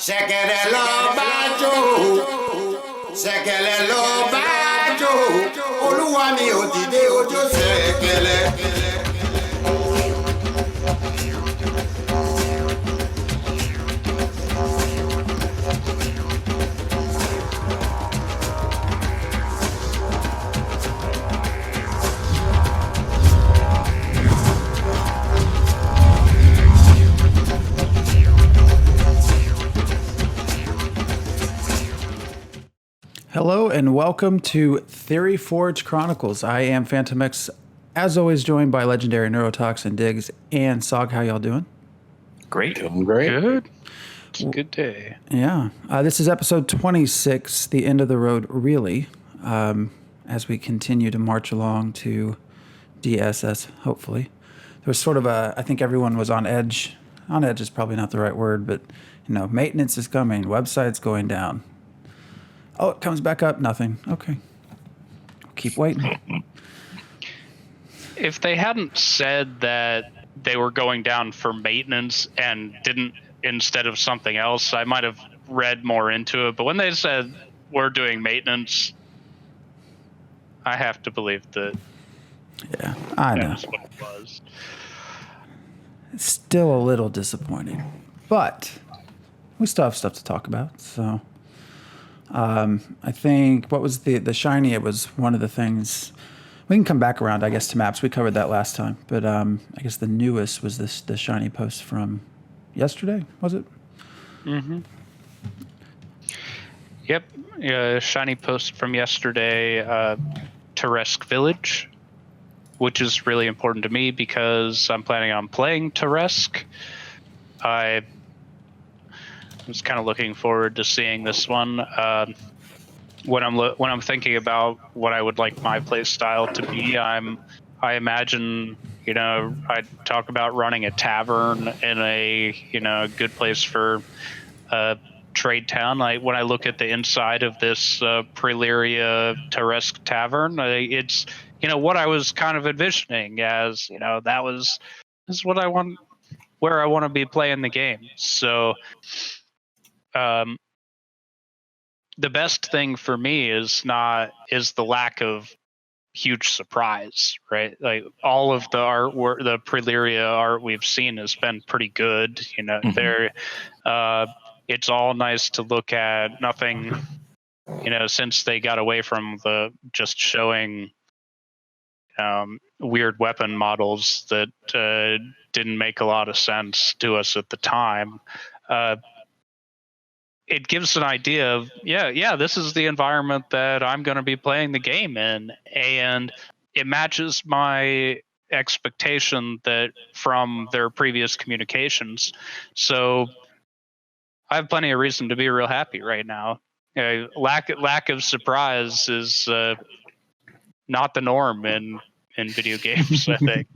Ṣẹ̀kẹ̀rẹ̀ lọ bá jó, ṣẹ̀kẹ̀rẹ̀ lọ bá jó, olúwa mi ò dìde ojó ṣẹ̀kẹ̀rẹ̀. Hello and welcome to Theoryforge Chronicles. I am Phantom X, as always joined by legendary Neurotoxin Diggs and Sog. How y'all doing? Great. Doing great. Good. It's a good day. Yeah. This is episode 26, the end of the road, really, as we continue to march along to DSS, hopefully. There was sort of I think everyone was on edge. On edge is probably not the right word, but, maintenance is coming. Website's going down. Oh, it comes back up. Nothing. Okay. Keep waiting. If they hadn't said that they were going down for maintenance and didn't instead of something else, I might have read more into it. But when they said we're doing maintenance, I have to believe that. Yeah, I know. That's what it was. It's still a little disappointing, but we still have stuff to talk about. So. I think what was the shiny? It was one of the things. We can come back around, I guess, to maps. We covered that last time, but I guess the newest was the shiny post from yesterday. Was it? Mm-hmm. Yep. Shiny post from yesterday. Teresk Village, which is really important to me because I'm planning on playing Teresk. I was kind of looking forward to seeing this one. When I'm thinking about what I would like my play style to be, I imagine I talk about running a tavern in a good place for a trade town. When I look at the inside of this Elyria Teresk tavern, it's what I was kind of envisioning as this is what I want, where I want to be playing the game. So. The best thing for me is the lack of huge surprise, right? Like all of the artwork, the Elyria art we've seen has been pretty good. Mm-hmm. It's all nice to look at. Nothing, since they got away from the just showing weird weapon models that didn't make a lot of sense to us at the time. It gives an idea of, this is the environment that I'm going to be playing the game in. And it matches my expectation that from their previous communications. So I have plenty of reason to be real happy right now. Lack of surprise is not the norm in video games, I think.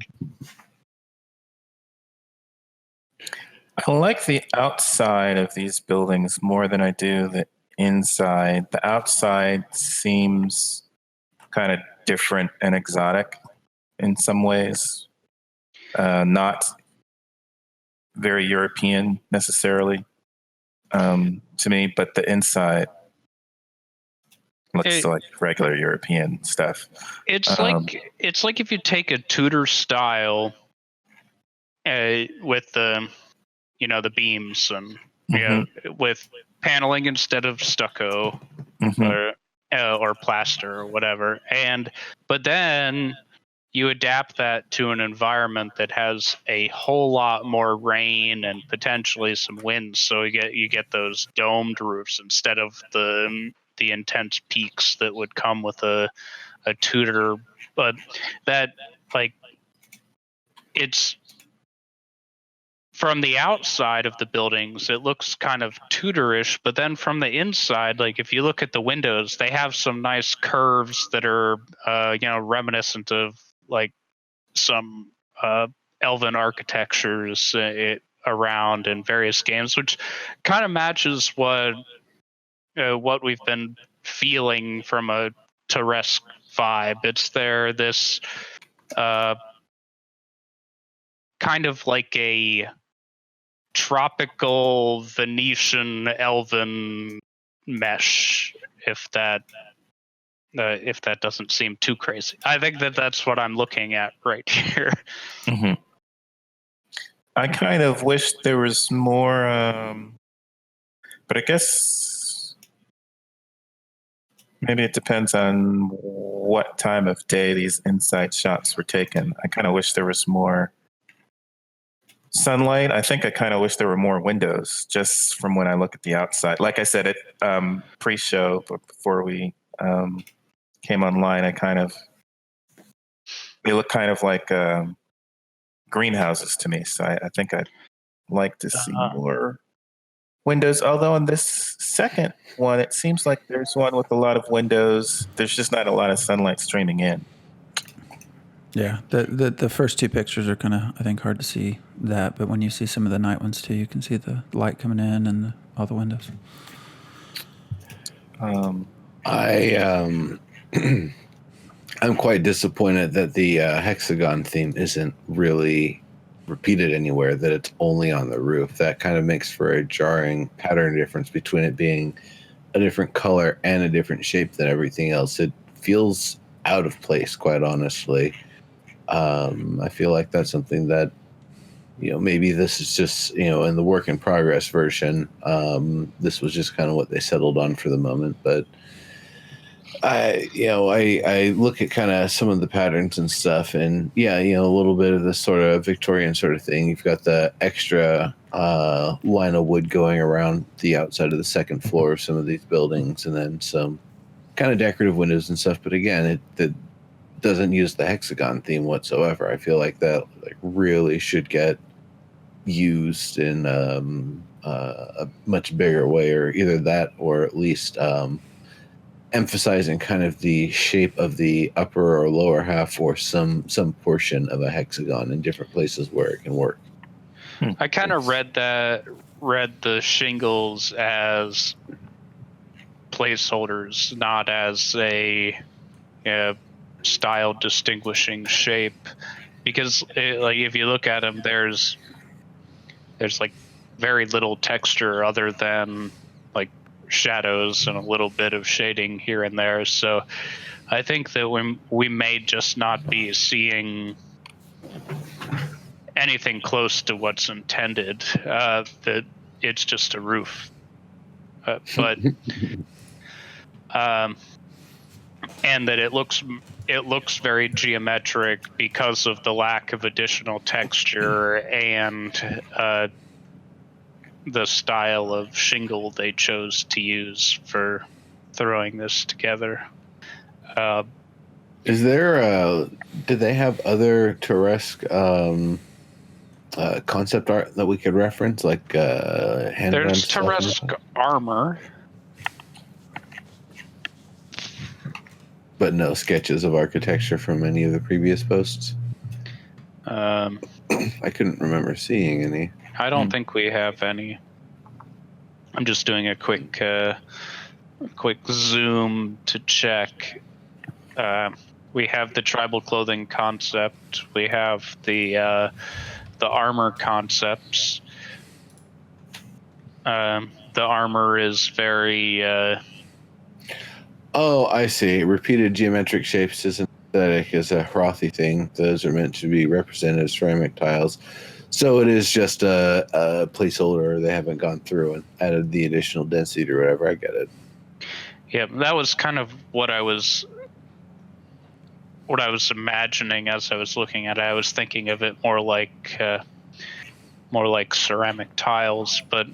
I like the outside of these buildings more than I do the inside. The outside seems kind of different and exotic in some ways. Not very European necessarily to me, but the inside looks like regular European stuff. It's like if you take a Tudor style with the the beams and with paneling instead of stucco or plaster or whatever, but then you adapt that to an environment that has a whole lot more rain and potentially some wind, so you get those domed roofs instead of the intense peaks that would come with a Tudor. But that it's from the outside of the buildings, it looks kind of Tudorish, but then from the inside, if you look at the windows, they have some nice curves that are, reminiscent of some elven architectures around in various games, which kind of matches what we've been feeling from a Teresk vibe. It's this kind of like a tropical Venetian elven mesh, if that doesn't seem too crazy. I think that's what I'm looking at right here. Mm-hmm. I kind of wish there was more, but I guess maybe it depends on what time of day these inside shots were taken. I kind of wish there was more sunlight. I think I kind of wish there were more windows just from when I look at the outside. Like I said, it pre-show, before we came online, they look kind of like greenhouses to me. So I think I'd like to see more windows. Although in this second one, it seems like there's one with a lot of windows. There's just not a lot of sunlight streaming in. Yeah, the first two pictures are kind of, I think, hard to see that, but when you see some of the night ones too, you can see the light coming in and all the windows. I'm quite disappointed that the hexagon theme isn't really repeated anywhere, that it's only on the roof. That kind of makes for a jarring pattern difference between it being a different color and a different shape than everything else. It feels out of place, quite honestly. I feel like that's something that, maybe this is just, in the work in progress version, this was just kind of what they settled on for the moment. But I look at kind of some of the patterns and stuff, and a little bit of this sort of Victorian sort of thing. You've got the extra line of wood going around the outside of the second floor of some of these buildings, and then some kind of decorative windows and stuff. But again, it doesn't use the hexagon theme whatsoever. I feel like that really should get used in a much bigger way, or either that, or at least emphasizing kind of the shape of the upper or lower half, or some portion of a hexagon in different places where it can work. I kind of read the shingles as placeholders, not as a style distinguishing shape, because if you look at them, there's like very little texture other than like shadows and a little bit of shading here and there. So I think that we may just not be seeing anything close to what's intended, that it's just a roof, but and that it looks very geometric because of the lack of additional texture and the style of shingle they chose to use for throwing this together. Is there did they have other Turesque concept art that we could reference, like there's Turesque armor, but no sketches of architecture from any of the previous posts? I couldn't remember seeing any. I don't think we have any. I'm just doing a quick zoom to check. We have the tribal clothing concept. We have the armor concepts. The armor is very. Oh, I see. Repeated geometric shapes isn't aesthetic as a frothy thing. Those are meant to be represented as ceramic tiles. So it is just a placeholder. They haven't gone through and added the additional density or whatever. I get it. Yeah, that was kind of what I was imagining as I was looking at it. I was thinking of it more like ceramic tiles, but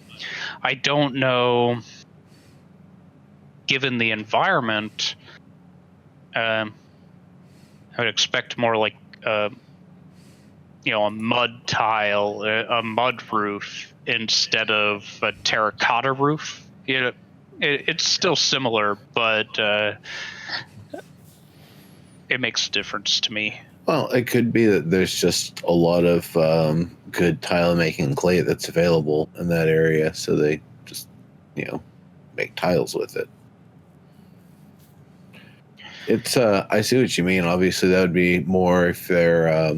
I don't know. Given the environment, I would expect more like a mud tile, a mud roof instead of a terracotta roof. It's still similar, but it makes a difference to me. Well, it could be that there's just a lot of good tile making clay that's available in that area, so they just make tiles with it. It's I see what you mean. Obviously, that would be more if they're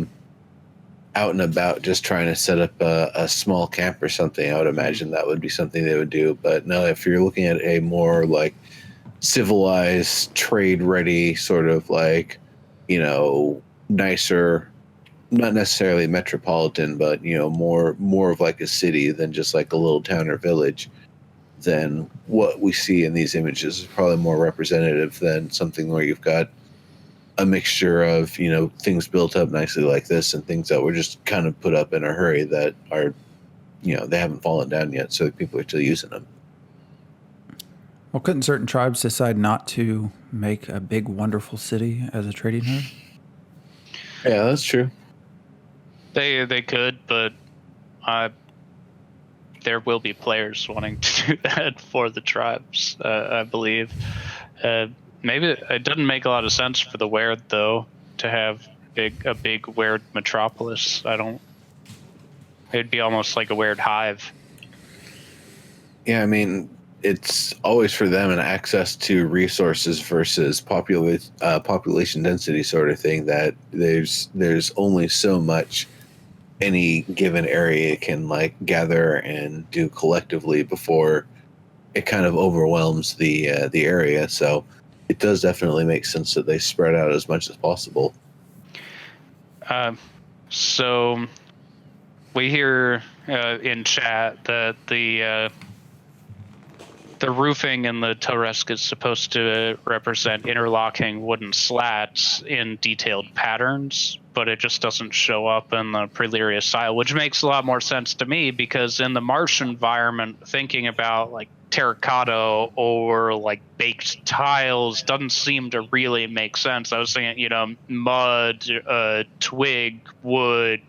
out and about just trying to set up a small camp or something, I would imagine that would be something they would do. But no, if you're looking at a more like civilized, trade ready sort of like, nicer, not necessarily metropolitan, but more of like a city than just like a little town or village, then what we see in these images is probably more representative than something where you've got a mixture of things built up nicely like this and things that were just kind of put up in a hurry that are they haven't fallen down yet, so people are still using them. Well, couldn't certain tribes decide not to make a big, wonderful city as a trading hub? Yeah, that's true. They could, but there will be players wanting to do that for the tribes, I believe. Maybe it doesn't make a lot of sense for the Weird, though, to have a big Weird metropolis. It'd be almost like a Weird hive. Yeah, I mean, it's always for them an access to resources versus population density sort of thing, that there's only so much any given area can like gather and do collectively before it kind of overwhelms the area. So it does definitely make sense that they spread out as much as possible. So we hear in chat that the roofing in the Toresk is supposed to represent interlocking wooden slats in detailed patterns, but it just doesn't show up in the Elyria style, which makes a lot more sense to me, because in the marsh environment, thinking about like terracotta or like baked tiles doesn't seem to really make sense. I was thinking, mud, twig, wood,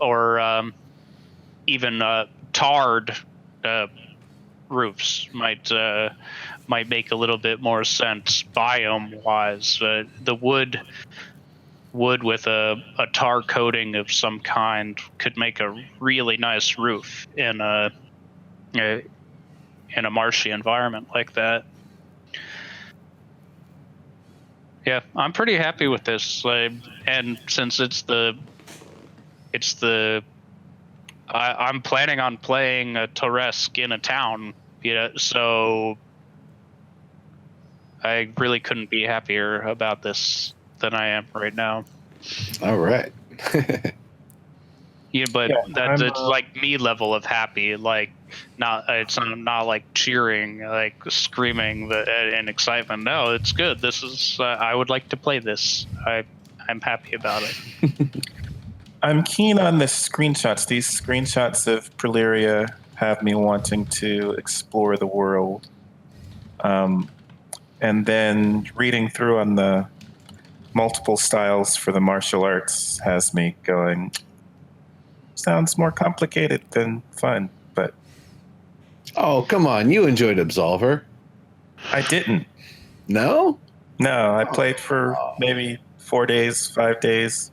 or even tarred roofs might make a little bit more sense biome wise. The wood with a tar coating of some kind could make a really nice roof in a marshy environment like that. Yeah, I'm pretty happy with this. And since I'm planning on playing a Toresk in a town, so I really couldn't be happier about this than I am right now. All right. That's it's like me level of happy, like it's not like cheering, like screaming in excitement. No, it's good. This is I would like to play this. I'm happy about it. I'm keen on the screenshots. These screenshots of Elyria have me wanting to explore the world. And then reading through on the multiple styles for the martial arts has me going, sounds more complicated than fun, but... Oh, come on. You enjoyed Absolver. I didn't. No? No, I played for maybe 4 days, 5 days.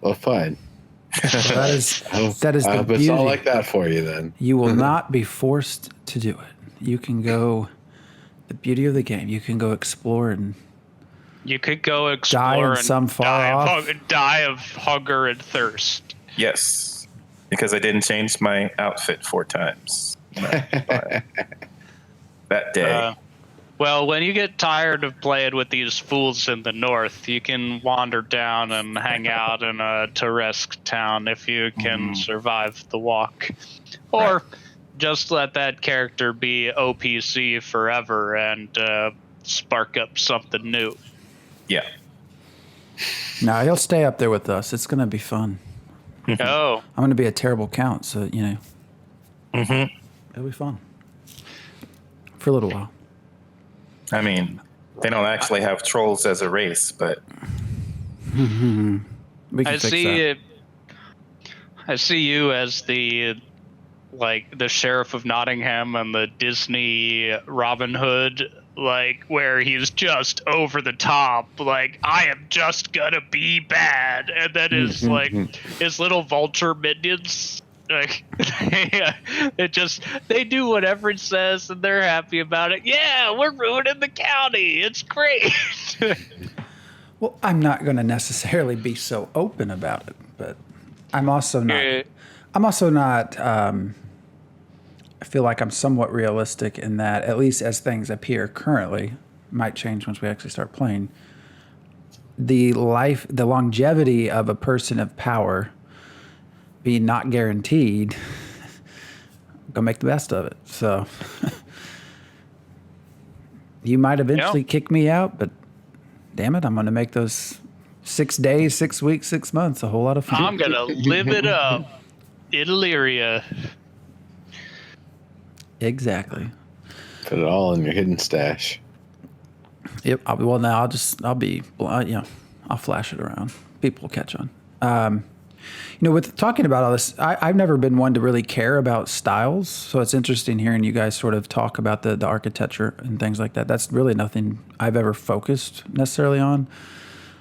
Well, fine. That is I the hope it's beauty. all like that for you then. You will not be forced to do it. You can go. The beauty of the game. You can go explore and. You could go explore die in and some far die of hunger and thirst. Yes, because I didn't change my outfit 4 times that day. Well, when you get tired of playing with these fools in the north, you can wander down and hang out in a Toresk town if you can survive the walk. Or just let that character be OPC forever and spark up something new. Yeah. No, he'll stay up there with us. It's going to be fun. Oh. I'm going to be a terrible count, so, it'll be fun. For a little while. I mean, they don't actually have trolls as a race, but We can fix that. I see you as the sheriff of Nottingham and the Disney Robin Hood, where he's just over the top, I am just gonna be bad, and then his little vulture minions, they do whatever it says and they're happy about it. Yeah, we're ruining the county. It's great. Well, I'm not going to necessarily be so open about it, but I'm also not. I'm also not. I feel like I'm somewhat realistic in that, at least as things appear currently, might change once we actually start playing. The longevity of a person of power be not guaranteed. Go make the best of it. So you might eventually kick me out, but damn it, I'm going to make those 6 days, 6 weeks, 6 months a whole lot of fun. I'm going to live it up in Elyria. Exactly. Put it all in your hidden stash. Yep. I'll flash it around. People will catch on. With talking about all this, I've never been one to really care about styles. So it's interesting hearing you guys sort of talk about the architecture and things like that. That's really nothing I've ever focused necessarily on.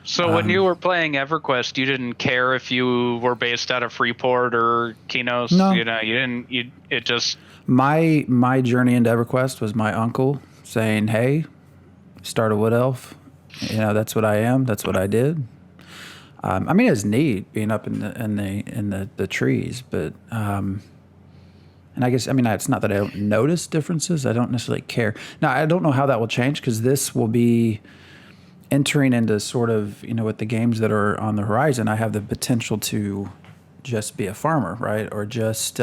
So when you were playing EverQuest, you didn't care if you were based out of Freeport or Kinos? No. It just... My journey into EverQuest was my uncle saying, "Hey, start a wood elf. That's what I am. That's what I did." It was neat being up in the trees, but and I guess it's not that I don't notice differences. I don't necessarily care. Now I don't know how that will change because this will be entering into sort of with the games that are on the horizon. I have the potential to just be a farmer, right, or just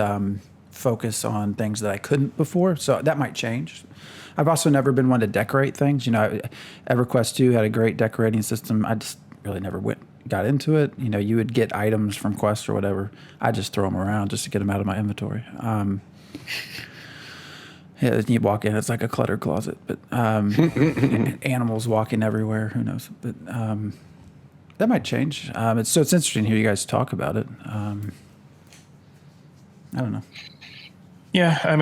focus on things that I couldn't before. So that might change. I've also never been one to decorate things. EverQuest 2 had a great decorating system. I just really never got into it. You would get items from quests or whatever. I just throw them around just to get them out of my inventory. You walk in, it's like a cluttered closet. But animals walking everywhere. Who knows? But that might change. It's interesting to hear you guys talk about it. I don't know. Yeah, I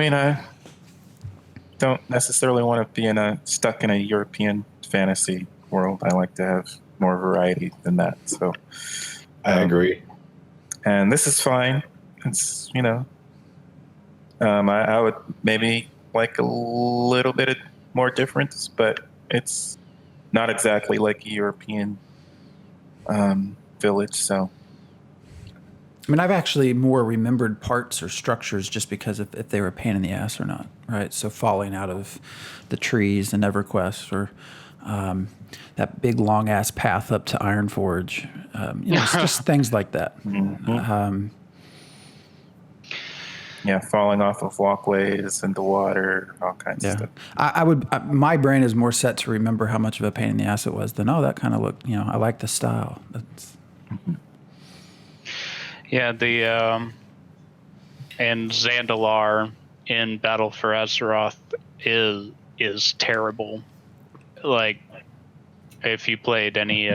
don't necessarily want to be stuck in a European fantasy world. I like to have more variety than that. So I agree. And this is fine. It's I would maybe like a little bit more difference, but it's not exactly like a European village. So I've actually more remembered parts or structures just because if they were a pain in the ass or not, right? So falling out of the trees in EverQuest, or that big long ass path up to Ironforge, it's just things like that. Mm-hmm. Falling off of walkways into water, all kinds of stuff. My brain is more set to remember how much of a pain in the ass it was than that kind of looked. I like the style. That's. Mm-hmm. Yeah, and Zandalar in Battle for Azeroth is terrible. Like, if you played any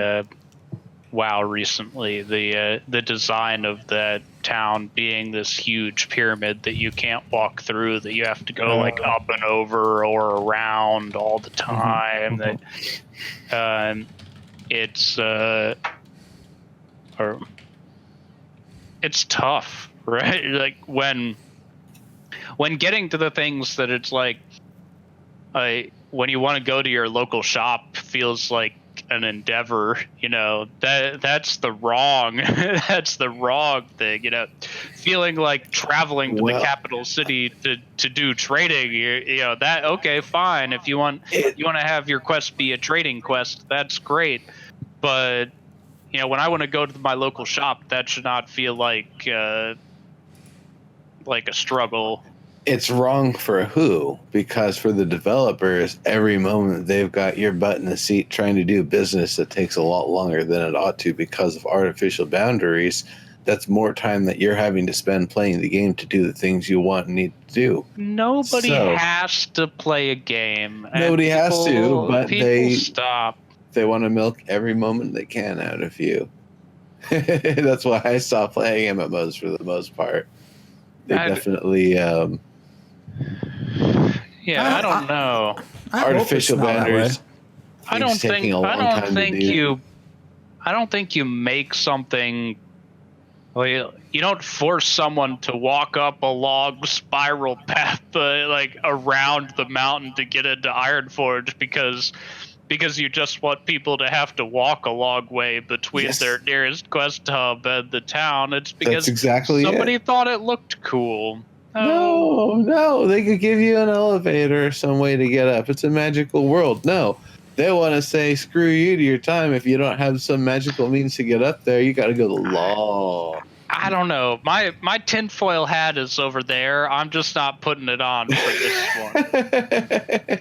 WoW recently, the design of that town being this huge pyramid that you can't walk through, that you have to go like up and over or around all the time. That it's tough, right? Like when getting to the things that it's like, when you want to go to your local shop feels like an endeavor, that's the wrong thing, feeling like traveling to the capital city to do trading, that, okay, fine. If you want to have your quest be a trading quest, that's great. But when I want to go to my local shop, that should not feel like a struggle. It's wrong for who? Because for the developers, every moment they've got your butt in the seat trying to do business that takes a lot longer than it ought to because of artificial boundaries. That's more time that you're having to spend playing the game to do the things you want and need to do. Nobody has to play a game. Nobody has to, but stop. They want to milk every moment they can out of you. That's why I stopped playing MMOs for the most part. They definitely... I don't know. Artificial boundaries. I don't think you make something. Well, you don't force someone to walk up a long spiral path like around the mountain to get into Ironforge because because you just want people to have to walk a long way between Yes. their nearest quest hub and the town. It's because That's exactly somebody it. thought it looked cool. Oh. No, they could give you an elevator or some way to get up. It's a magical world. No, they want to say screw you to your time if you don't have some magical means to get up there. You got to go the law. I don't know. My tinfoil hat is over there. I'm just not putting it on for this one.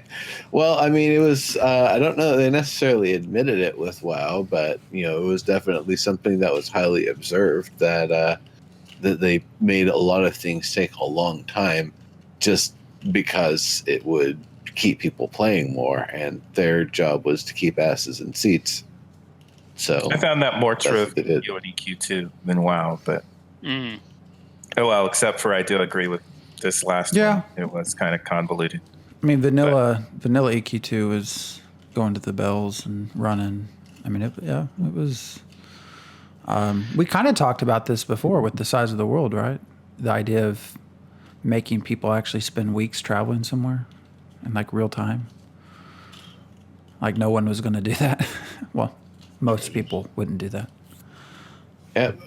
Well, I mean, it was. I don't know that they necessarily admitted it with WoW, but it was definitely something that was highly observed. That they made a lot of things take a long time, just because it would keep people playing more, and their job was to keep asses in seats. So I found that more true that's of what they did. EQ2 than WoW, but oh well. Except for I do agree with this last Yeah. one. It was kind of convoluted. I mean, vanilla EQ2 is going to the bells and running. I mean, it was. We kind of talked about this before with the size of the world, right? The idea of making people actually spend weeks traveling somewhere in like real time. Like no one was going to do that. Well, most people wouldn't do that. Yep.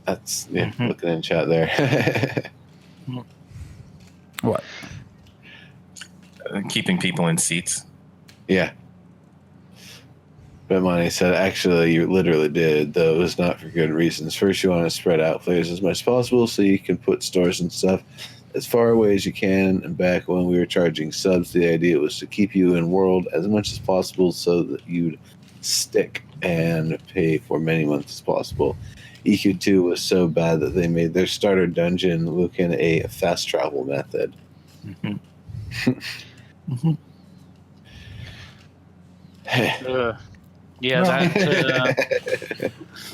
That's looking in chat there. What? Keeping people in seats. Yeah. But Monty said, actually, you literally did, though it was not for good reasons. First, you want to spread out players as much as possible so you can put stores and stuff as far away as you can. And back when we were charging subs, the idea was to keep you in world as much as possible so that you'd stick and pay for many months as possible. EQ2 was so bad that they made their starter dungeon look in a fast travel method. Yeah,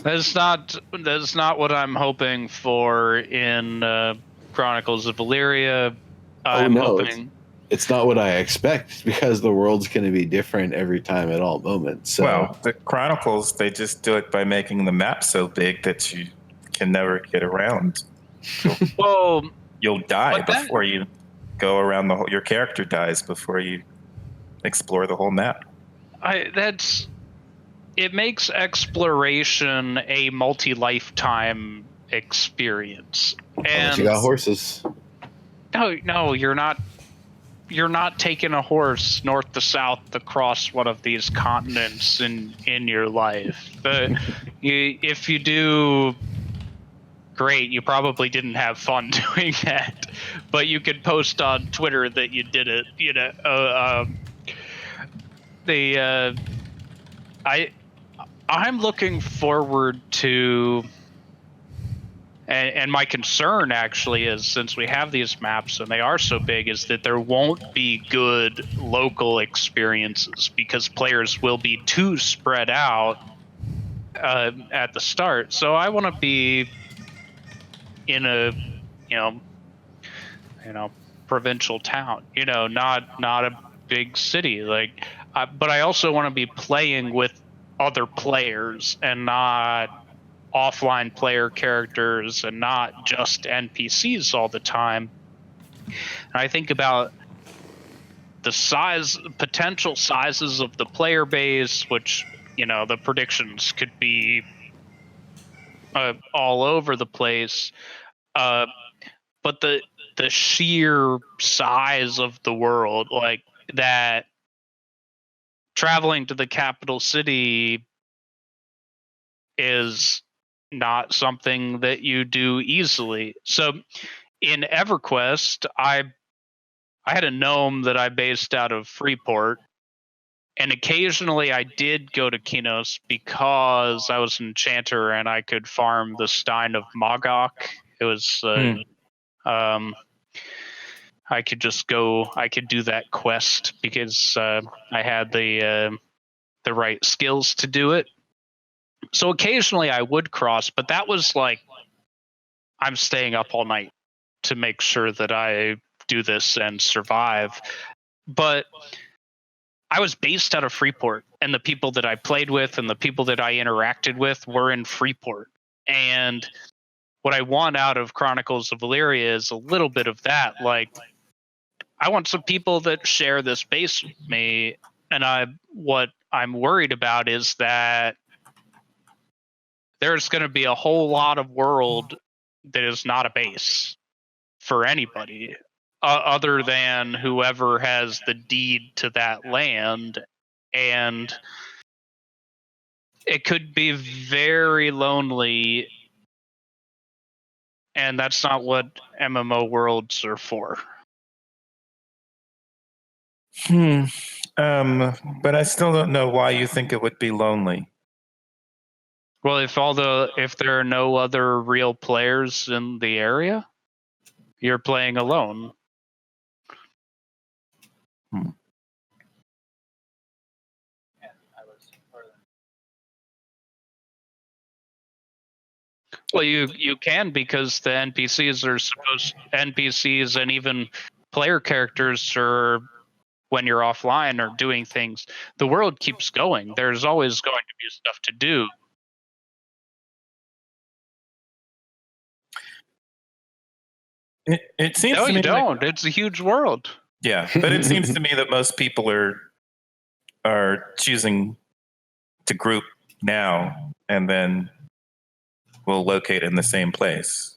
that's not what I'm hoping for in Chronicles of Elyria. I'm hoping it's not what I expect, because the world's going to be different every time at all moments. So. Well, the Chronicles, they just do it by making the map so big that you can never get around. You'll die before you go around the whole. Your character dies before you explore the whole map. It makes exploration a multi-lifetime experience. And you got horses. No, you're not. You're not taking a horse north to south across one of these continents in your life. If you do, great. You probably didn't have fun doing that, but you could post on Twitter that you did it. I'm looking forward to. And my concern actually is, since we have these maps and they are so big, is that there won't be good local experiences because players will be too spread out at the start. So I want to be in a, provincial town, not a big city. But I also want to be playing with other players and not offline player characters and not just NPCs all the time. And I think about the potential sizes of the player base, which, the predictions could be all over the place. But the sheer size of the world, like that, traveling to the capital city is not something that you do easily. So in EverQuest, I had a gnome that I based out of Freeport, and occasionally I did go to Kinos because I was an enchanter and I could farm the Stein of Magok. It was I could just go. I could do that quest because I had the right skills to do it. So occasionally I would cross, but that was like, I'm staying up all night to make sure that I do this and survive. But I was based out of Freeport, and the people that I played with and the people that I interacted with were in Freeport. And what I want out of Chronicles of Elyria is a little bit of that. Like, I want some people that share this base with me what I'm worried about is that there's going to be a whole lot of world that is not a base for anybody other than whoever has the deed to that land. And it could be very lonely. And that's not what MMO worlds are for. But I still don't know why you think it would be lonely. Well, if there are no other real players in the area, you're playing alone. Well, you can, because the NPCs and even player characters are, when you're offline, are doing things. The world keeps going. There's always going to be stuff to do. It seems No, to me you don't. It's a huge world. Yeah, but it seems to me that most people are choosing to group now and then will locate in the same place.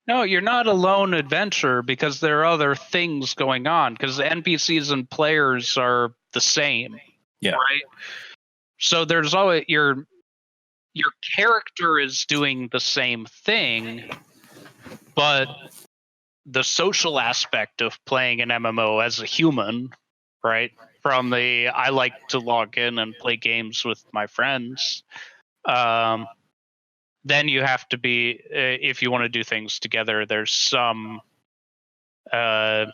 No, you're not a lone adventurer, because there are other things going on, because the NPCs and players are the same. Yeah. Right? So there's always your character is doing the same thing, but the social aspect of playing an MMO as a human, right? From the I like to log in and play games with my friends. Then you have to be, if you want to do things together, there's some kind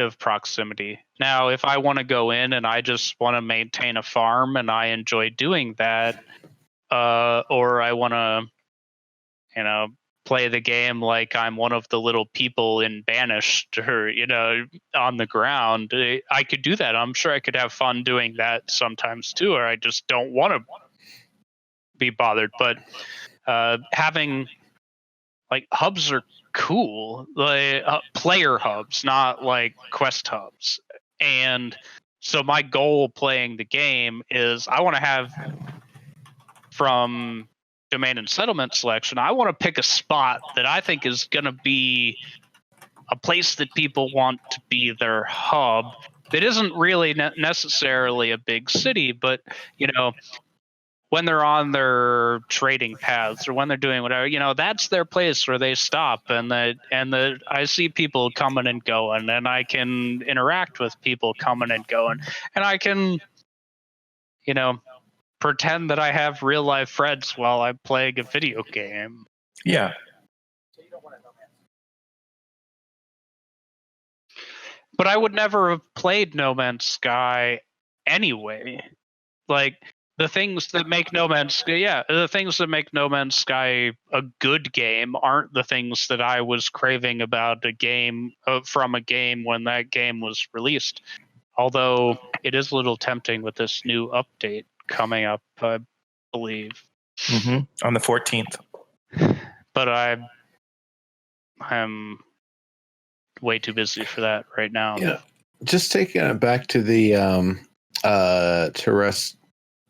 of proximity. Now, if I want to go in and I just want to maintain a farm and I enjoy doing that, or I want to, play the game like I'm one of the little people in Banished, or on the ground, I could do that. I'm sure I could have fun doing that sometimes too, or I just don't want to be bothered. But having like hubs are cool, like player hubs, not like quest hubs. And so my goal playing the game is I want to have, from domain and settlement selection, I want to pick a spot that I think is going to be a place that people want to be their hub. That isn't really necessarily a big city, but when they're on their trading paths or when they're doing whatever, that's their place where they stop, and I see people coming and going, and I can interact with people coming and going, and I can, pretend that I have real life friends while I'm playing a video game. Yeah. But I would never have played No Man's Sky anyway. Like, the things that make No Man's Sky a good game aren't the things that I was craving about a game, from a game when that game was released. Although it is a little tempting with this new update coming up, I believe. Mm-hmm. On the 14th. But I'm way too busy for that right now. Yeah. Just taking it back to the Terrest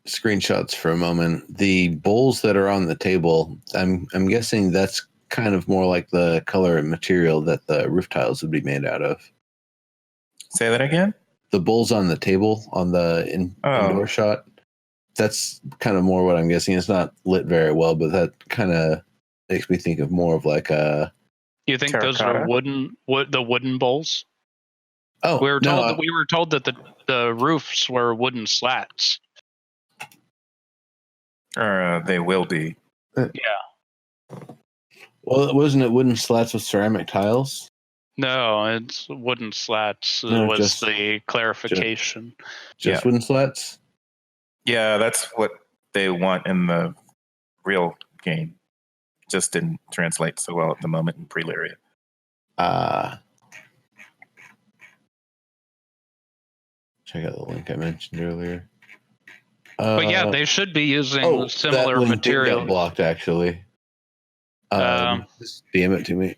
screenshots for a moment. The bowls that are on the table, I'm guessing that's kind of more like the color and material that the roof tiles would be made out of. Say that again? The bowls on the table on the indoor shot. That's kind of more what I'm guessing. It's not lit very well, but that kind of makes me think of more of like a. You think terracotta? Those are the wooden bowls? Oh, we were told that the roofs were wooden slats. Or they will be. Yeah. Well, wasn't it wooden slats with ceramic tiles? No, it's wooden slats. No, was just- the clarification. Just wooden slats? Yeah, that's what they want in the real game. Just didn't translate so well at the moment in Elyria. Check out the link I mentioned earlier. But yeah, they should be using similar that link did material. get blocked, actually. Just DM it to me.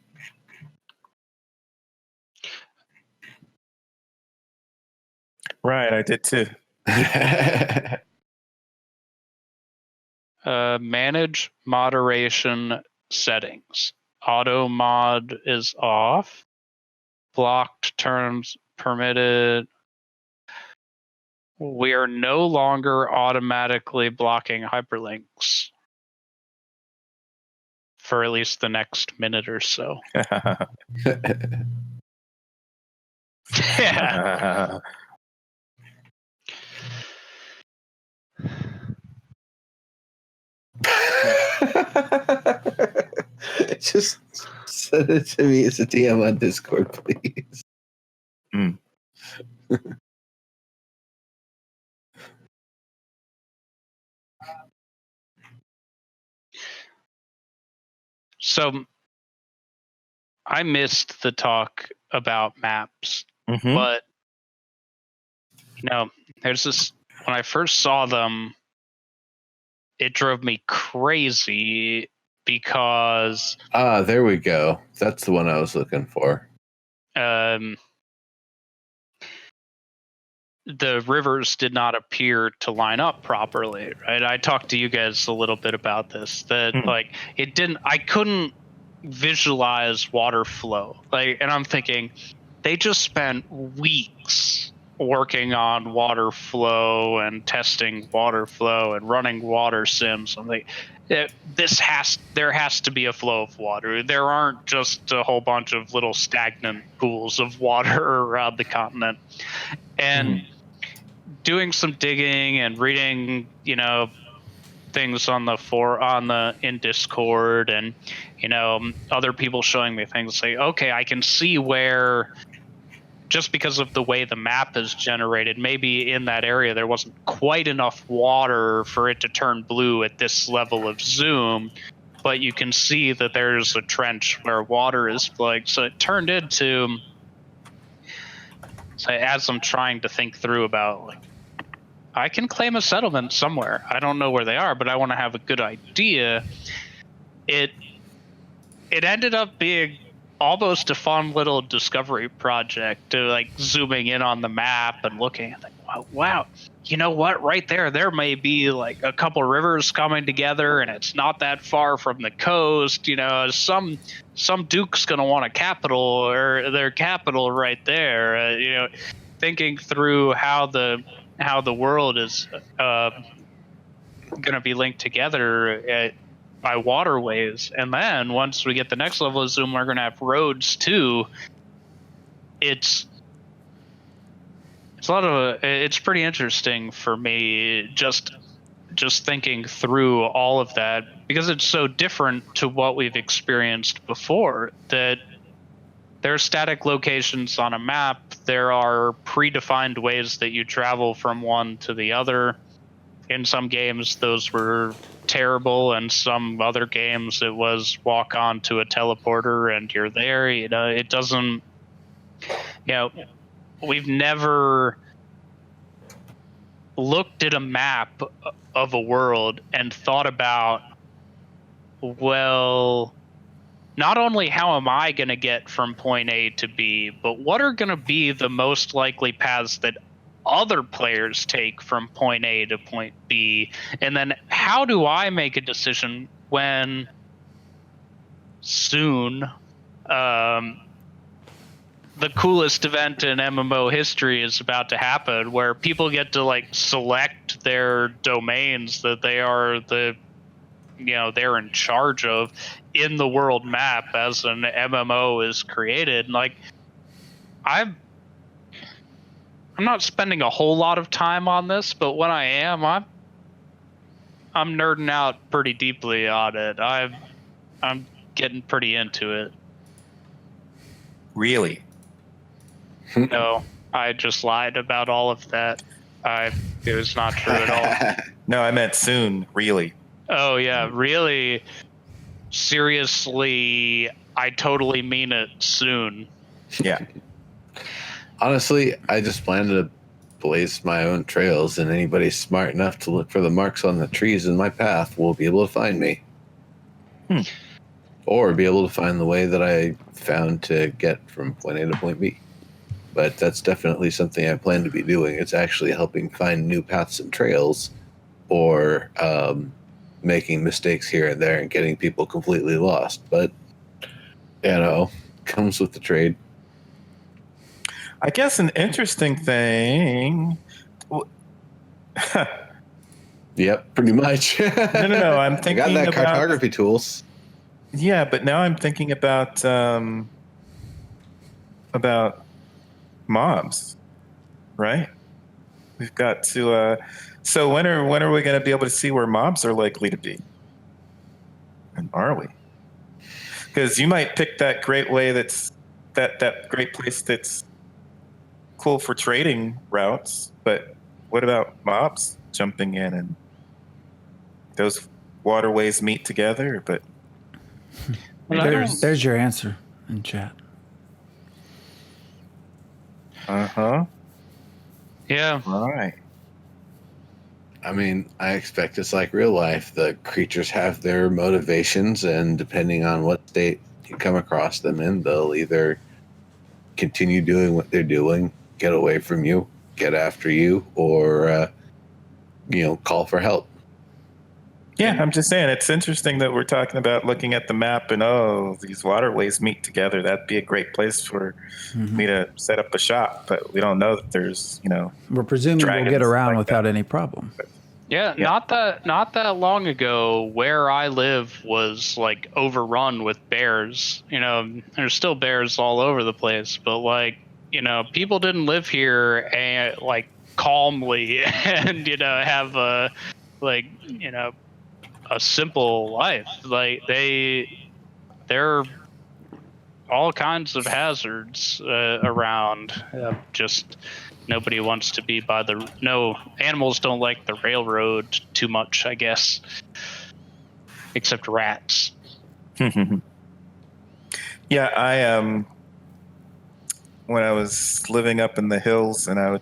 Right, I did too. Manage moderation settings. Auto mod is off. Blocked terms permitted. We are no longer automatically blocking hyperlinks for at least the next minute or so. Yeah. Just send it to me as a DM on Discord, please. Mm. So I missed the talk about maps, Mhm. but there's this, when I first saw them, it drove me crazy because There we go. That's the one I was looking for. The rivers did not appear to line up properly, right? I talked to you guys a little bit about this, that like I couldn't visualize water flow. And I'm thinking they just spent weeks working on water flow and testing water flow and running water sims. I'm like, there has to be a flow of water. There aren't just a whole bunch of little stagnant pools of water around the continent. And doing some digging and reading, things in Discord, and other people showing me things, like, okay, I can see where, just because of the way the map is generated, maybe in that area there wasn't quite enough water for it to turn blue at this level of zoom, but you can see that there's a trench where water is flowing. So it turned into, as I'm trying to think through about, like, I can claim a settlement somewhere. I don't know where they are, but I want to have a good idea. It ended up being almost a fun little discovery project, to like zooming in on the map and looking at, like, wow, you know what? Right there may be like a couple rivers coming together, and it's not that far from the coast. Some duke's gonna want a capital, or their capital right there. Thinking through how the world is going to be linked together by waterways. And then once we get the next level of zoom, we're going to have roads too. It's pretty interesting for me, just thinking through all of that, because it's so different to what we've experienced before, that there are static locations on a map. There are predefined ways that you travel from one to the other. In some games, those were terrible, and some other games, it was walk on to a teleporter and you're there. It doesn't. We've never looked at a map of a world and thought about, well, not only how am I going to get from point A to B, but what are going to be the most likely paths that other players take from point A to point B? And then how do I make a decision when soon the coolest event in MMO history is about to happen, where people get to like select their domains that they're in charge of in the world map as an MMO is created. And like, I'm not spending a whole lot of time on this, but when I am, I'm nerding out pretty deeply on it. I'm getting pretty into it. Really? No, I just lied about all of that. It was not true at all. No, I meant soon. Really? Oh yeah, really? Seriously, I totally mean it. Soon. Yeah. Honestly, I just plan to blaze my own trails, and anybody smart enough to look for the marks on the trees in my path will be able to find me. or be able to find the way that I found to get from point A to point B. But that's definitely something I plan to be doing. It's actually helping find new paths and trails, or making mistakes here and there and getting people completely lost. But, comes with the trade. I guess an interesting thing. Yep, pretty much. No. I'm I got thinking that about cartography tools. Yeah, but now I'm thinking about mobs, right? We've got to. So when are we going to be able to see where mobs are likely to be? And are we? Because you might pick that great way that great place that's cool for trading routes, but what about mobs jumping in and those waterways meet together? But There's your answer in chat. Yeah. All right. I mean, I expect it's like real life. The creatures have their motivations, and depending on what state you come across them in, they'll either continue doing what they're doing, get away from you, get after you, or, call for help. Yeah, I'm just saying it's interesting that we're talking about looking at the map and these waterways meet together. That'd be a great place for me to set up a shop, but we don't know that there's We're presuming we'll get dragons around like without that. any problem. Yeah, Yeah. not that long ago, where I live was like overrun with bears. There's still bears all over the place, but people didn't live here and like calmly and have a a simple life. Like there are all kinds of hazards around. Just nobody wants to be by no animals don't like the railroad too much, I guess, except rats. Yeah, I when I was living up in the hills and I would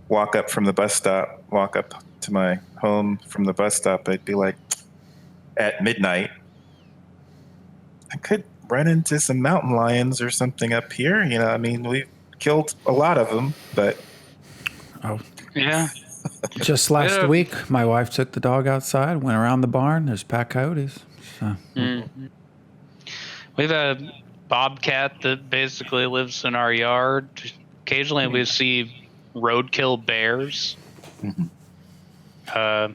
walk up to my home from the bus stop, I'd be like, at midnight, I could run into some mountain lions or something up here. I mean, we've killed a lot of them, but Oh, Yeah. just last week, my wife took the dog outside, went around the barn. There's pack coyotes. So. We have a bobcat that basically lives in our yard. Occasionally we see roadkill bears. So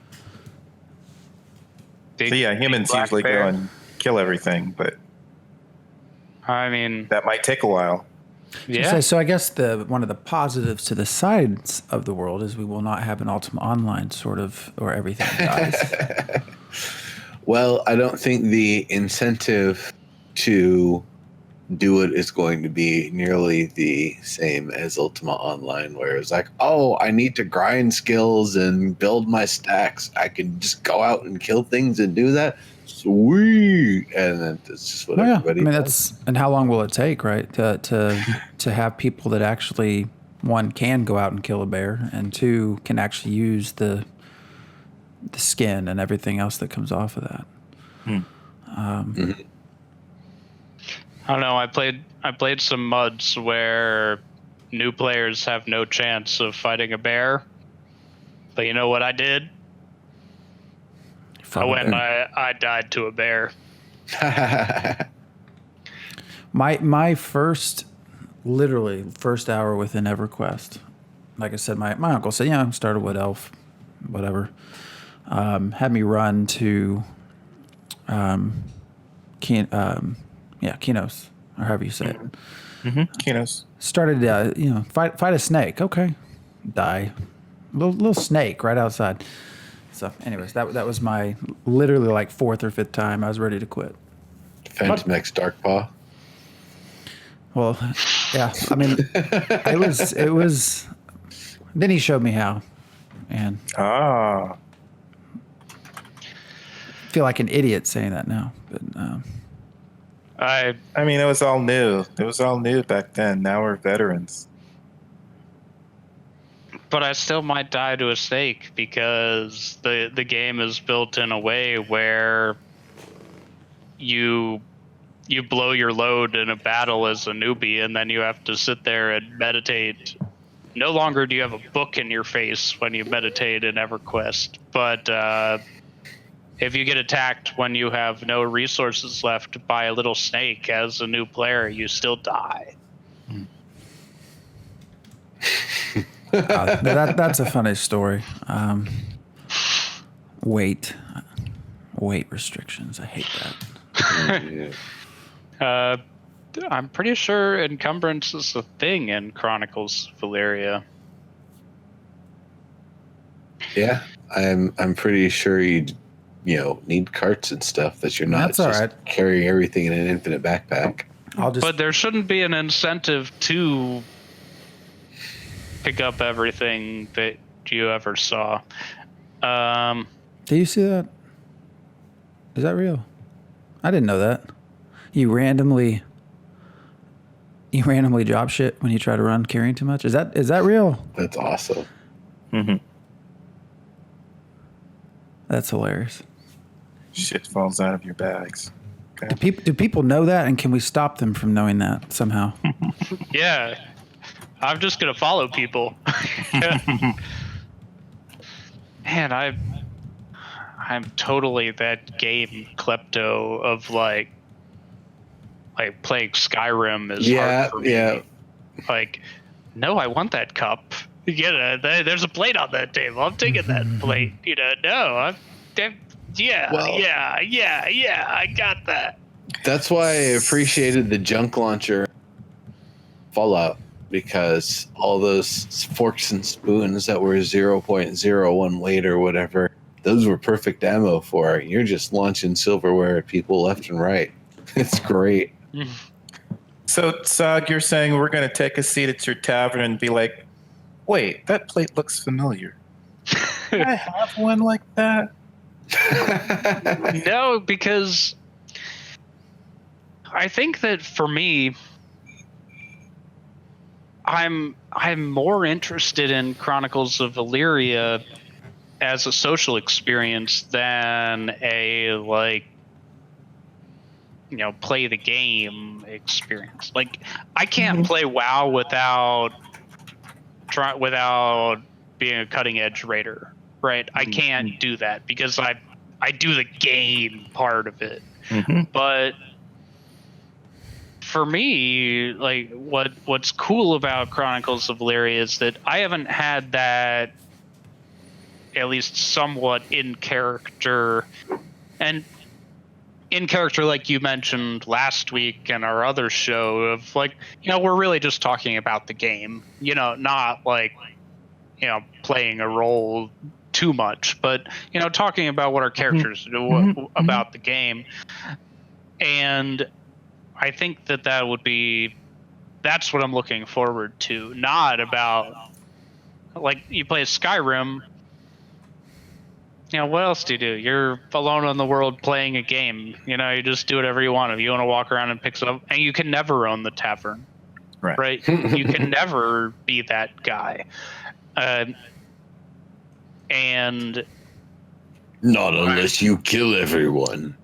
yeah, humans usually go and kill everything, but I mean, that might take a while. yeah. So I guess one of the positives to the sides of the world is we will not have an Ultima Online sort of, or everything dies. Well, I don't think the incentive to do it is going to be nearly the same as Ultima Online, where it's like, I need to grind skills and build my stacks. I can just go out and kill things and do that. Sweet. And then it's just what everybody does. And how long will it take, right? To have people that actually, one, can go out and kill a bear, and two, can actually use the skin and everything else that comes off of that. I don't know. I played some muds where new players have no chance of fighting a bear. But you know what I did? I died to a bear. My first hour within EverQuest, like I said, my uncle said, start a wood elf, whatever. Had me run to Kinos, or however you say it. Kinos. Started, fight a snake. Okay, die. Little snake right outside. So, anyways, that was my literally like fourth or fifth time. I was ready to quit. Phantom X Darkpaw. Well, yeah. I mean, it was. Then he showed me how, and I feel like an idiot saying that now, but. I mean, it was all new. It was all new back then. Now we're veterans. But I still might die to a snake because the game is built in a way where you blow your load in a battle as a newbie, and then you have to sit there and meditate. No longer do you have a book in your face when you meditate in EverQuest, but if you get attacked when you have no resources left by a little snake as a new player, you still die. That's a funny story. Weight restrictions. I hate that. I'm pretty sure encumbrance is a thing in Chronicles of Elyria. Yeah, I'm pretty sure you need carts and stuff that you're not That's all right. carrying everything in an infinite backpack. But there shouldn't be an incentive to pick up everything that you ever saw. Do you see that? Is that real? I didn't know that. You randomly drop shit when you try to run carrying too much. Is that real? That's awesome. Mm-hmm. That's hilarious. Shit falls out of your bags. Okay. Do people know that, and can we stop them from knowing that somehow? Yeah, I'm just gonna follow people. Man, I'm totally that game klepto of like playing Skyrim is hard for me. Yeah. Like, no, I want that cup. There's a plate on that table. I'm taking that plate. No, I got that. That's why I appreciated the junk launcher Fallout, because all those forks and spoons that were 0.01 weight or whatever, those were perfect ammo for it. You're just launching silverware at people left and right. It's great. So, Sog, you're saying we're going to take a seat at your tavern and be like, wait, that plate looks familiar. Can I have one like that? No, because I think that for me, I'm more interested in Chronicles of Elyria as a social experience than a play the game experience. Like, I can't play WoW without being a cutting edge raider, right? I can't do that because I do the game part of it. But for me, like, what's cool about Chronicles of Elyria is that I haven't had that, at least somewhat in character, and in character, like you mentioned last week in our other show, of like, we're really just talking about the game, not like, playing a role too much, but, talking about what our characters do about the game. And I think that's what I'm looking forward to, not about, like, you play Skyrim, what else do you do? You're alone in the world playing a game. You just do whatever you want. If you want to walk around and pick stuff up, and you can never own the tavern, right? You can never be that guy. And not unless you kill everyone.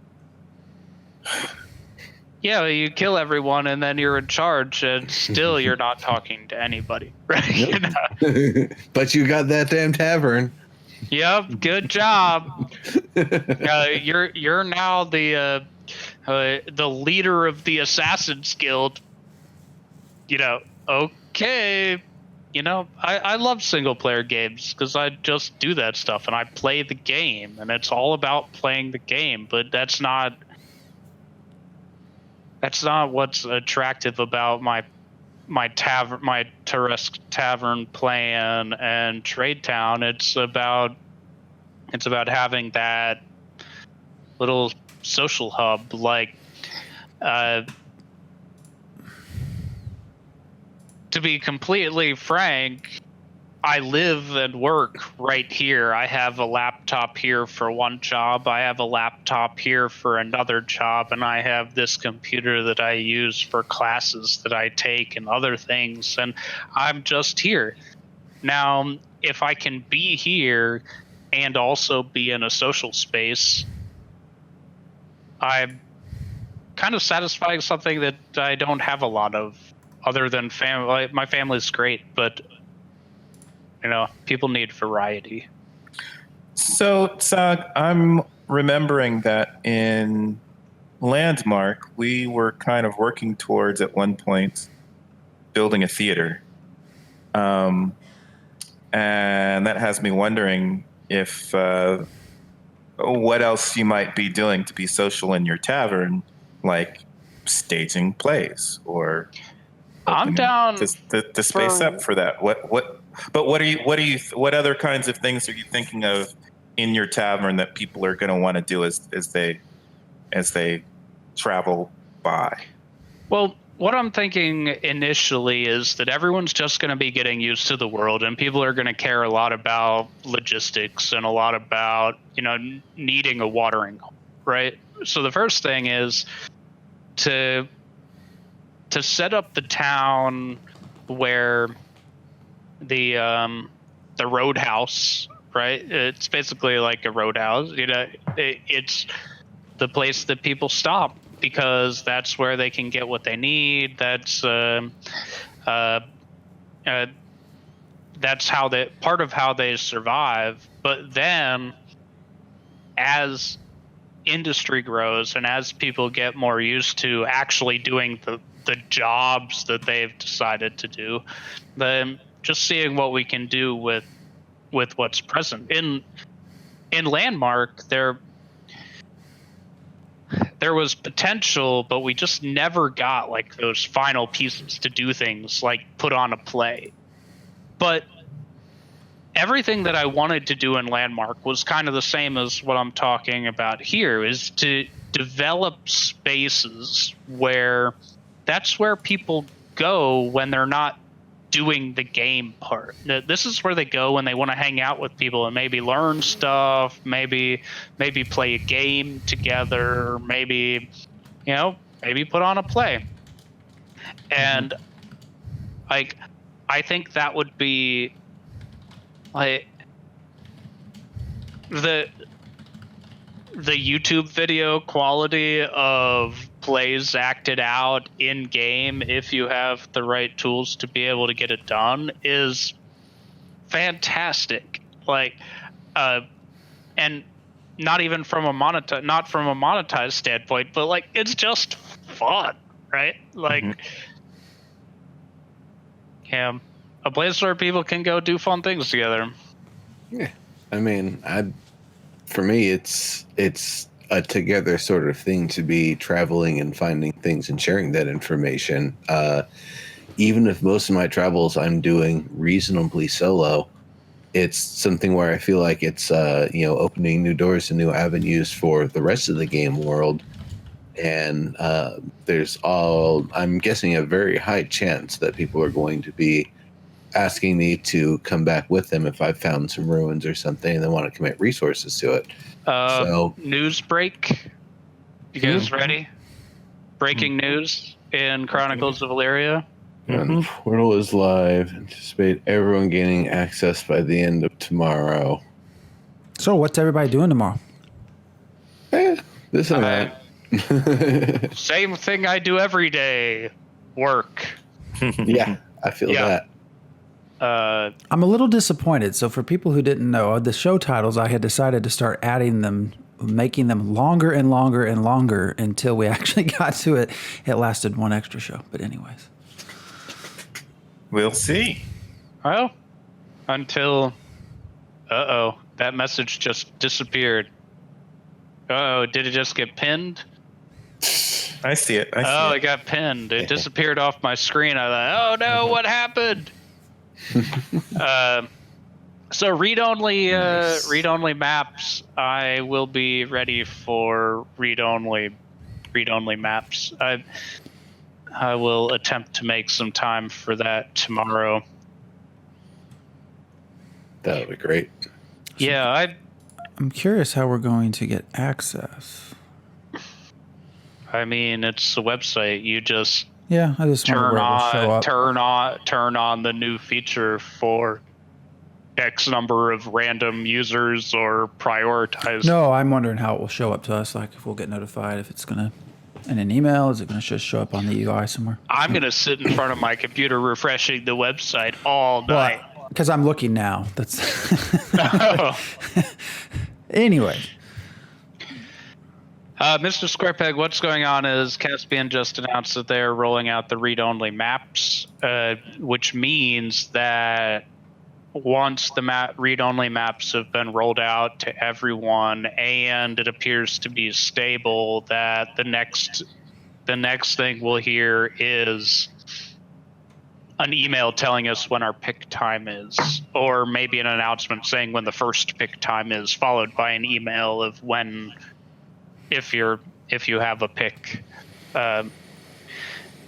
Yeah, you kill everyone, and then you're in charge, and still you're not talking to anybody, right? Nope. But you got that damn tavern. Yep, good job. You're now the leader of the Assassin's Guild. Okay. I love single player games because I just do that stuff and I play the game, and it's all about playing the game. But that's not what's attractive about my Turesk Tavern plan and Trade Town. It's about having that little social hub. Like, to be completely frank, I live and work right here. I have a laptop here for one job. I have a laptop here for another job. And I have this computer that I use for classes that I take and other things. And I'm just here. Now, if I can be here and also be in a social space, I'm kind of satisfying something that I don't have a lot of, other than family. My family's great, but people need variety. So, Tsag, I'm remembering that in Landmark, we were kind of working towards, at one point, building a theater. And that has me wondering if what else you might be doing to be social in your tavern, like staging plays or I'm down the space up for that. But what other kinds of things are you thinking of in your tavern that people are going to want to do as they travel by? Well, what I'm thinking initially is that everyone's just going to be getting used to the world, and people are going to care a lot about logistics and a lot about, needing a watering hole, right? So the first thing is to set up the town where the roadhouse, right? It's basically like a roadhouse. It's the place that people stop, because that's where they can get what they need. That's part of how they survive. But then, as industry grows and as people get more used to actually doing the jobs that they've decided to do, then just seeing what we can do with what's present in Landmark, there was potential, but we just never got like those final pieces to do things like put on a play. But everything that I wanted to do in Landmark was kind of the same as what I'm talking about here, is to develop spaces where that's where people go when they're not doing the game part. This is where they go when they want to hang out with people and maybe learn stuff, maybe play a game together, maybe put on a play. And like, I think that would be like the YouTube video quality of plays acted out in game, if you have the right tools to be able to get it done, is fantastic. Like, and not even from a monetized standpoint, but like, it's just fun, right? Like, a place where people can go do fun things together. Yeah, I mean, for me, it's a together sort of thing to be traveling and finding things and sharing that information. Even if most of my travels I'm doing reasonably solo, it's something where I feel like it's opening new doors and new avenues for the rest of the game world. And there's I'm guessing, a very high chance that people are going to be asking me to come back with them if I've found some ruins or something and they want to commit resources to it. So, news break. You guys ready? Breaking news in Chronicles of Elyria. And portal is live. Anticipate everyone gaining access by the end of tomorrow. So what's everybody doing tomorrow? This and that. Same thing I do every day. Work. Yeah, I feel that. I'm a little disappointed. So for people who didn't know, the show titles, I had decided to start adding them, making them longer and longer and longer until we actually got to it. It lasted one extra show. But anyways. We'll see. Well, until... that message just disappeared. Did it just get pinned? I see it. It got pinned. It disappeared off my screen. I thought, oh no, what happened? So read-only maps. I will be ready for read-only maps. I will attempt to make some time for that tomorrow. That would be great. Yeah, I'm curious how we're going to get access. I mean, it's a website. You just I just turn on the new feature for X number of random users or prioritize. No, I'm wondering how it will show up to us. Like if we'll get notified if it's gonna in an email? Is it going to just show up on the UI somewhere? I'm going to sit in front of my computer refreshing the website all night. Because I'm looking now. That's Oh. Anyway. Mr. Squarepeg, what's going on is Caspian just announced that they're rolling out the read-only maps, which means that once the read-only maps have been rolled out to everyone and it appears to be stable, that the next thing we'll hear is an email telling us when our pick time is, or maybe an announcement saying when the first pick time is, followed by an email of when, if you have a pick,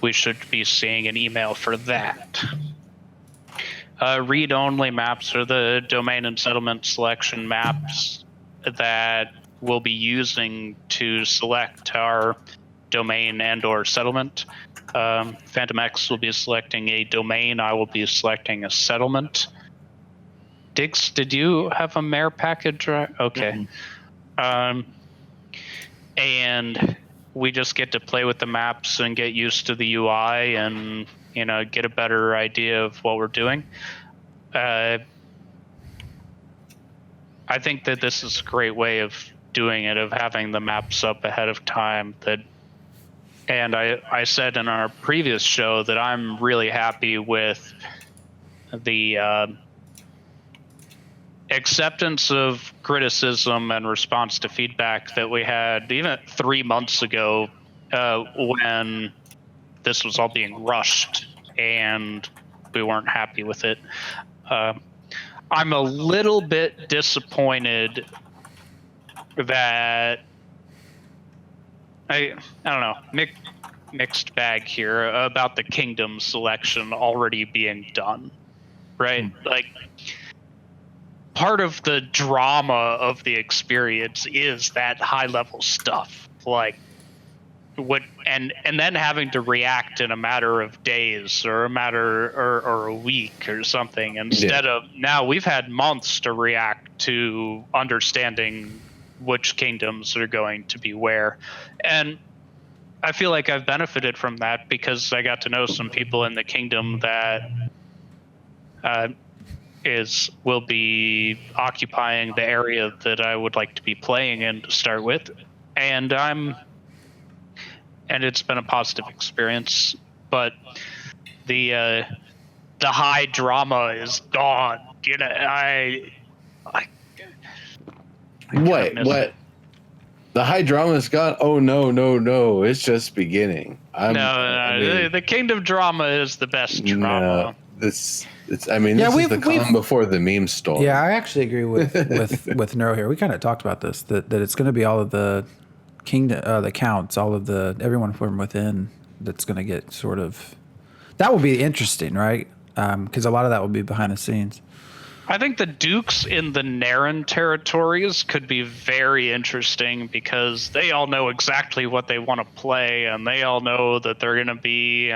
we should be seeing an email for that. Read-only maps are the domain and settlement selection maps that we'll be using to select our domain and or settlement. Phantom X will be selecting a domain. I will be selecting a settlement. Diggs, did you have a mayor package? Okay. And we just get to play with the maps and get used to the UI and, get a better idea of what we're doing. I think that this is a great way of doing it, of having the maps up ahead of time. And I said in our previous show that I'm really happy with the acceptance of criticism and response to feedback that we had even 3 months ago when this was all being rushed and we weren't happy with it. I'm a little bit disappointed that I don't know, mixed bag here about the kingdom selection already being done, right? Like, part of the drama of the experience is that high level stuff, like and then having to react in a matter of days or a week or something, instead of now we've had months to react to understanding which kingdoms are going to be where. And I feel like I've benefited from that because I got to know some people in the kingdom that will be occupying the area that I would like to be playing in to start with, and it's been a positive experience. But the high drama is gone. What? The high drama is gone? Oh no! It's just beginning. The kingdom drama is the best drama. No, this is the calm before the meme storm. Yeah, I actually agree with Neuro here. We kind of talked about this, that it's going to be all of the kingdom, the counts, all of everyone from within that's going to get sort of. That will be interesting, right? Because a lot of that will be behind the scenes. I think the dukes in the Naren territories could be very interesting because they all know exactly what they want to play, and they all know that they're going to be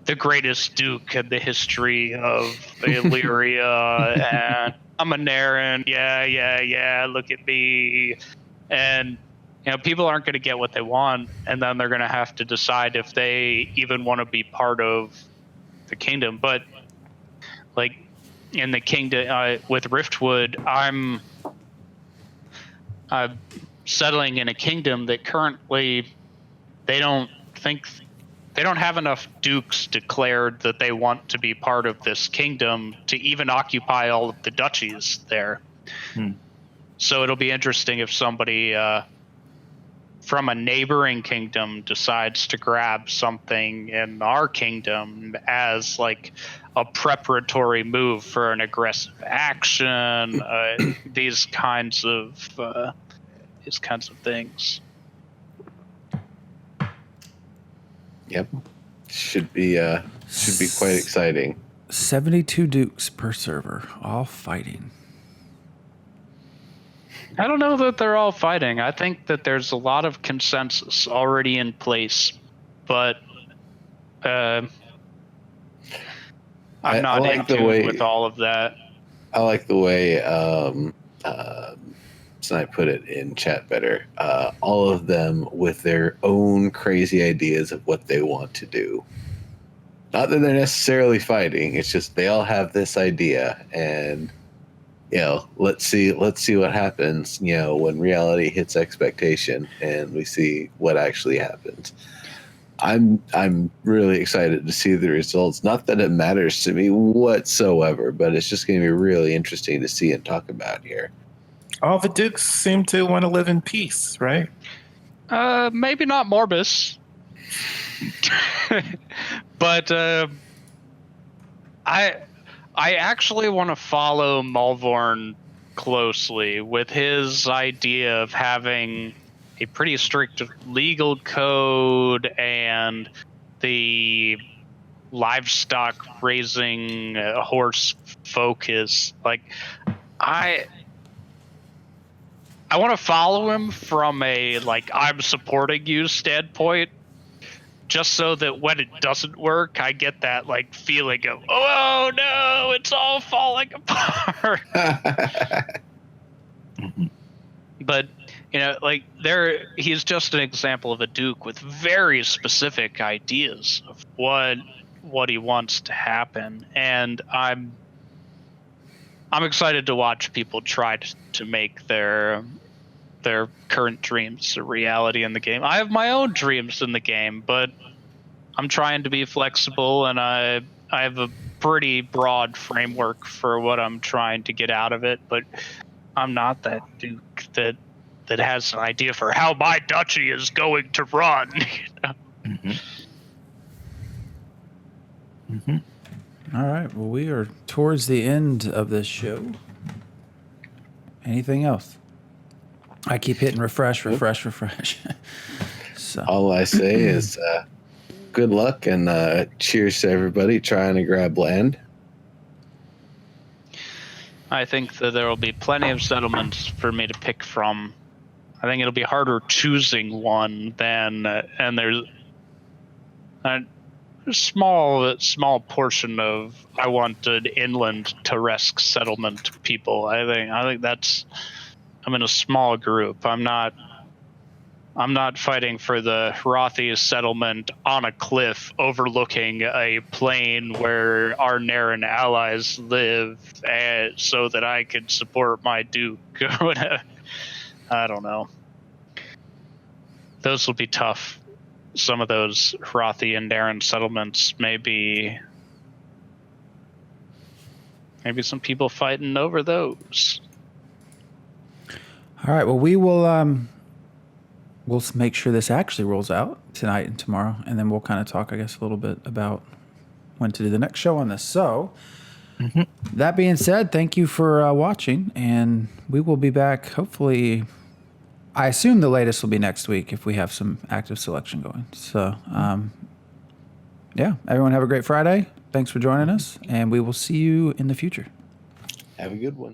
the greatest duke in the history of Elyria. And I'm a Naren. Yeah. Look at me. And people aren't going to get what they want, and then they're going to have to decide if they even want to be part of the kingdom. But like, in the kingdom with Riftwood, I'm settling in a kingdom that currently they don't have enough dukes declared that they want to be part of this kingdom to even occupy all of the duchies there. So it'll be interesting if somebody from a neighboring kingdom decides to grab something in our kingdom as like a preparatory move for an aggressive action, these kinds of things. Yep, should be quite exciting. 72 dukes per server, all fighting. I don't know that they're all fighting. I think that there's a lot of consensus already in place, but I'm not in tune with all of that. I like the way I put it in chat better. All of them with their own crazy ideas of what they want to do. Not that they're necessarily fighting. It's just they all have this idea, and let's see what happens. When reality hits expectation, and we see what actually happens. I'm really excited to see the results. Not that it matters to me whatsoever, but it's just going to be really interesting to see and talk about here. All the dukes seem to want to live in peace, right? Maybe not Morbus. But I actually want to follow Malvorn closely with his idea of having a pretty strict legal code and the livestock raising horse focus. Like, I want to follow him from a I'm supporting you standpoint, just so that when it doesn't work, I get that feeling of, oh no, it's all falling apart. But he's just an example of a duke with very specific ideas of what he wants to happen, and I'm excited to watch people try to make their current dreams a reality in the game. I have my own dreams in the game, but I'm trying to be flexible, and I have a pretty broad framework for what I'm trying to get out of it, but I'm not that duke that has an idea for how my duchy is going to run. All right. Well, we are towards the end of this show. Anything else? I keep hitting refresh. So all I say is good luck and cheers to everybody trying to grab land. I think that there will be plenty of settlements for me to pick from. I think it'll be harder choosing one than, and there's a small portion of I want an inland Teresk settlement people. I think that's, I'm in a small group. I'm not fighting for the Hrothi settlement on a cliff overlooking a plain where our Naren allies live, so that I can support my duke. I don't know. Those will be tough. Some of those Hrothi and Naren settlements maybe some people fighting over those. all right. Well, we will we'll make sure this actually rolls out tonight and tomorrow, and then we'll kind of talk, I guess, a little bit about when to do the next show on this. So, that being said, thank you for watching, and we will be back hopefully. I assume the latest will be next week if we have some active selection going. So, yeah, everyone have a great Friday. Thanks for joining us, and we will see you in the future. Have a good one.